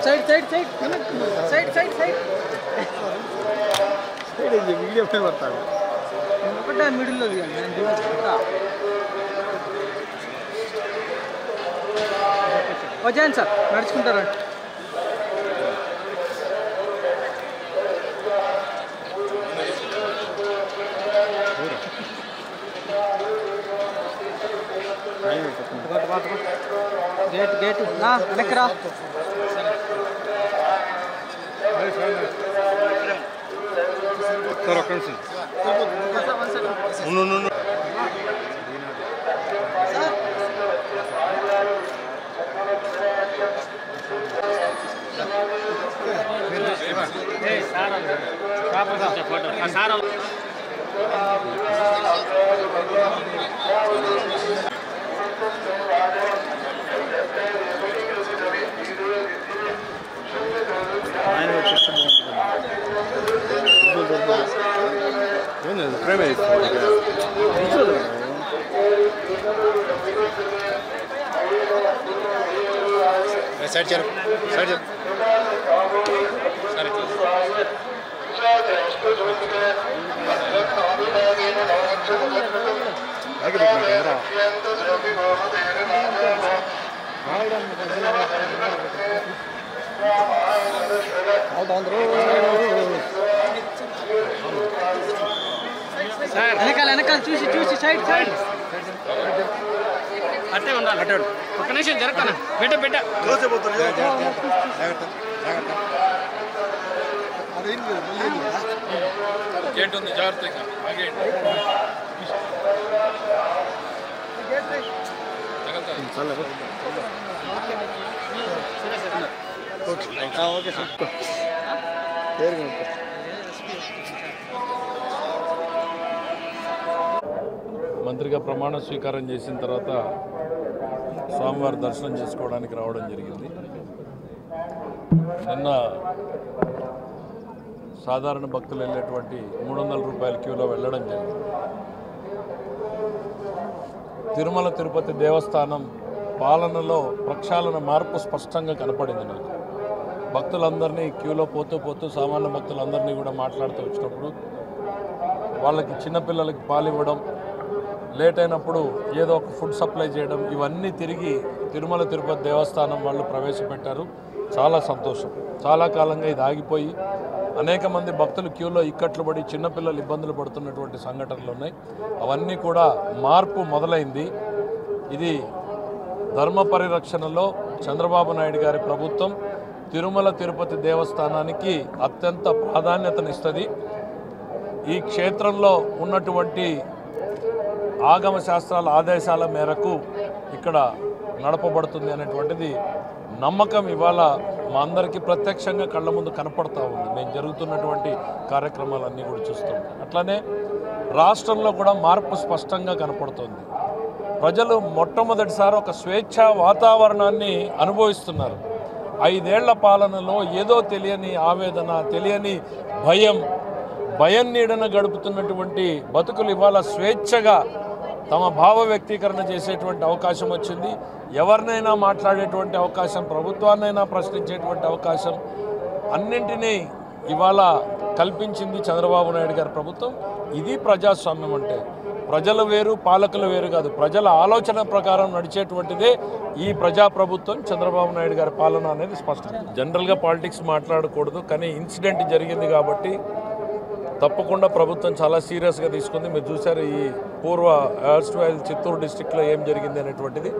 Side side side side side side video పై పడతాడు ఒకటే మిడిల్లో వచ్చాను సార్ నడుచుకుంటారా గేట్ గేట్ నా వెనక్కిరా సార్ ఒక్క నిమిషం साइड चलो साइड चलो వెనకాల వెనకాల చూసి చూసి సైడ్ సైడ్ అట్టే ఉండాలి అట్టే ఒక్క నిమిషం జరగతాను బిడ్డ బిడ్డ గేట్ ఉంది జాగ్రత్తగా ఓకే సార్ మంత్రిగా ప్రమాణ స్వీకారం చేసిన తర్వాత స్వామివారి దర్శనం చేసుకోవడానికి రావడం జరిగింది. నిన్న సాధారణ భక్తులు వెళ్ళేటువంటి 300 రూపాయల క్యూలో వెళ్ళడం జరిగింది. తిరుమల తిరుపతి దేవస్థానం పాలనలో ప్రక్షాళన మార్పు స్పష్టంగా కనపడింది నాకు. భక్తులందరినీ క్యూలో పోతూ సామాన్య భక్తులందరినీ కూడా మాట్లాడుతూ వచ్చినప్పుడు వాళ్ళకి చిన్నపిల్లలకి పాలు ఇవ్వడం, లేట్ అయినప్పుడు ఏదో ఒక ఫుడ్ సప్లై చేయడం, ఇవన్నీ తిరిగి తిరుమల తిరుపతి దేవస్థానం వాళ్ళు ప్రవేశపెట్టారు. చాలా సంతోషం. చాలా కాలంగా ఇది ఆగిపోయి అనేక మంది భక్తులు క్యూలో ఇక్కట్లు పడి చిన్నపిల్లలు ఇబ్బందులు పడుతున్నటువంటి సంఘటనలు ఉన్నాయి. అవన్నీ కూడా మార్పు మొదలైంది. ఇది ధర్మ పరిరక్షణలో చంద్రబాబు నాయుడు గారి ప్రభుత్వం తిరుమల తిరుపతి దేవస్థానానికి అత్యంత ప్రాధాన్యతనిస్తుంది. ఈ క్షేత్రంలో ఉన్నటువంటి ఆగమ శాస్త్రాల ఆదేశాల మేరకు ఇక్కడ నడపబడుతుంది అనేటువంటిది నమ్మకం ఇవాళ మా అందరికీ ప్రత్యక్షంగా కళ్ళ ముందు కనపడతా ఉంది. మేము జరుగుతున్నటువంటి కార్యక్రమాలన్నీ కూడా చూస్తాం. అట్లనే రాష్ట్రంలో కూడా మార్పు స్పష్టంగా కనపడుతుంది. ప్రజలు మొట్టమొదటిసారి ఒక స్వేచ్ఛా వాతావరణాన్ని అనుభవిస్తున్నారు. 5 ఏళ్ల పాలనలో ఏదో తెలియని ఆవేదన, తెలియని భయం నీడన గడుపుతున్నటువంటి బతుకులు ఇవాళ స్వేచ్ఛగా తమ భావ వ్యక్తీకరణ చేసేటువంటి అవకాశం వచ్చింది. ఎవరినైనా మాట్లాడేటువంటి అవకాశం, ప్రభుత్వాన్నైనా ప్రశ్నించేటువంటి అవకాశం, అన్నింటినీ ఇవాళ కల్పించింది చంద్రబాబు నాయుడు గారి ప్రభుత్వం. ఇది ప్రజాస్వామ్యం అంటే. ప్రజలు వేరు, పాలకులు వేరు కాదు. ప్రజల ఆలోచన ప్రకారం నడిచేటువంటిదే ఈ ప్రజాప్రభుత్వం, చంద్రబాబు నాయుడు గారి పాలన అనేది స్పష్టం. జనరల్గా పాలిటిక్స్ మాట్లాడకూడదు, కానీ ఇన్సిడెంట్ జరిగింది కాబట్టి తప్పకుండా ప్రభుత్వం చాలా సీరియస్గా తీసుకుంది. మీరు చూశారు ఈ పూర్వ చిత్తూరు డిస్టిక్లో ఏం జరిగింది అనేటువంటిది.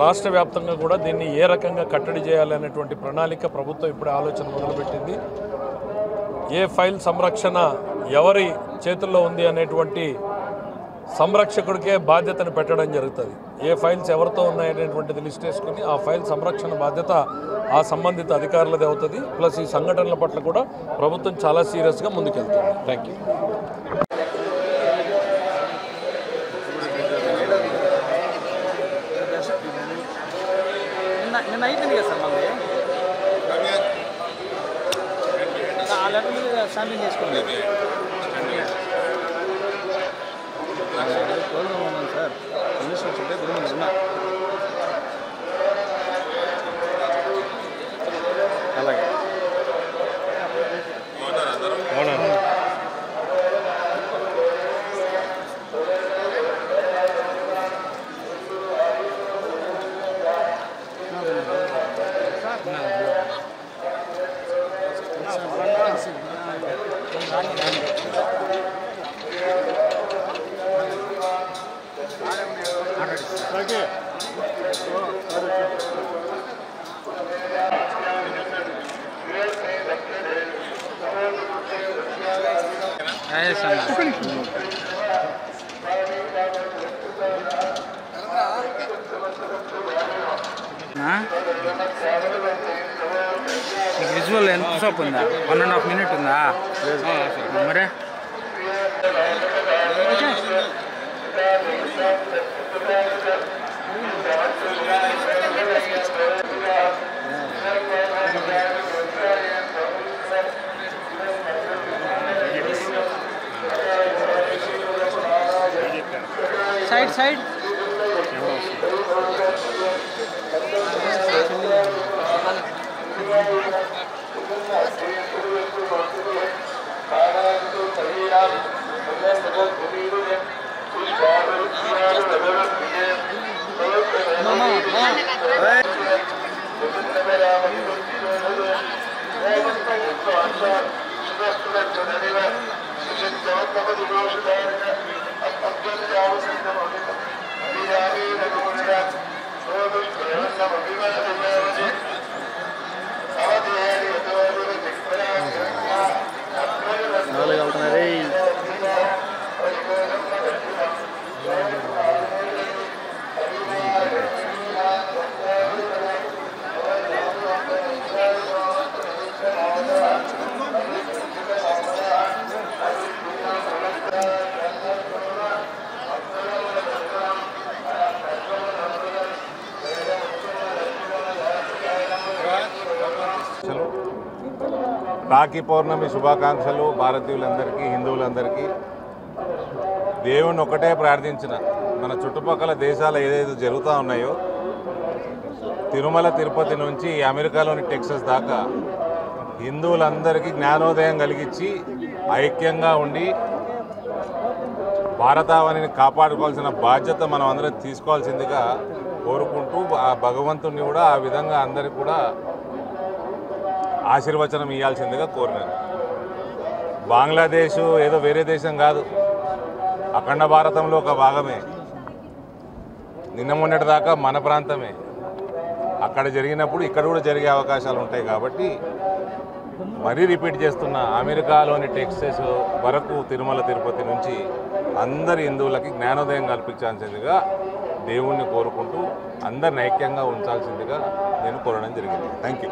రాష్ట్ర వ్యాప్తంగా కూడా దీన్ని ఏ రకంగా కట్టడి చేయాలనేటువంటి ప్రణాళిక ప్రభుత్వం ఇప్పుడే ఆలోచన మొదలుపెట్టింది. ఏ ఫైల్ సంరక్షణ ఎవరి చేతుల్లో ఉంది అనేటువంటి సంరక్షకుడికే బాధ్యతను పెట్టడం జరుగుతుంది. ఏ ఫైల్స్ ఎవరితో ఉన్నాయనేటువంటిది లిస్ట్ వేసుకుని ఆ ఫైల్ సంరక్షణ బాధ్యత ఆ సంబంధిత అధికారులదే అవుతుంది. ప్లస్ ఈ సంఘటనల పట్ల కూడా ప్రభుత్వం చాలా సీరియస్గా ముందుకెళ్తుంది. Thank you. నిన్న అయిపోయింది కదా సార్, మళ్ళీ ఆ లెటర్ మీద శాంపింగ్ చేసుకోండి. ఉన్నాను సార్, మినిస్టర్ ఉంటే గురువు ఉన్నా. విజువల్ ఎంతసేపు ఉందా 1.5 minute ఉందా మరే సైడ్ సైడ్ రాఖీ పౌర్ణమి శుభాకాంక్షలు భారతీయులందరికీ, హిందువులందరికీ. దేవుణ్ణి ఒకటే ప్రార్థించిన, మన చుట్టుపక్కల దేశాలు ఏదైతే జరుగుతూ ఉన్నాయో, తిరుమల తిరుపతి నుంచి అమెరికాలోని టెక్సస్ దాకా హిందువులందరికీ జ్ఞానోదయం కలిగించి ఐక్యంగా ఉండి భారతావనిని కాపాడుకోవాల్సిన బాధ్యత మనం అందరం తీసుకోవాల్సిందిగా కోరుకుంటూ, ఆ భగవంతుణ్ణి కూడా ఆ విధంగా అందరికీ కూడా ఆశీర్వచనం ఇవ్వాల్సిందిగా కోరినాను. బంగ్లాదేశ్ ఏదో వేరే దేశం కాదు, అఖండ భారతంలో ఒక భాగమే. నిన్న మొన్నటి దాకా మన ప్రాంతమే. అక్కడ జరిగినప్పుడు ఇక్కడ కూడా జరిగే అవకాశాలు ఉంటాయి కాబట్టి మరీ రిపీట్ చేస్తున్న, అమెరికాలోని టెక్సస్ వరకు తిరుమల తిరుపతి నుంచి అందరి హిందువులకి జ్ఞానోదయం కల్పించాల్సిందిగా దేవుణ్ణి కోరుకుంటూ అందరిని ఐక్యంగా ఉంచాల్సిందిగా నేను కోరడం జరిగింది. Thank you.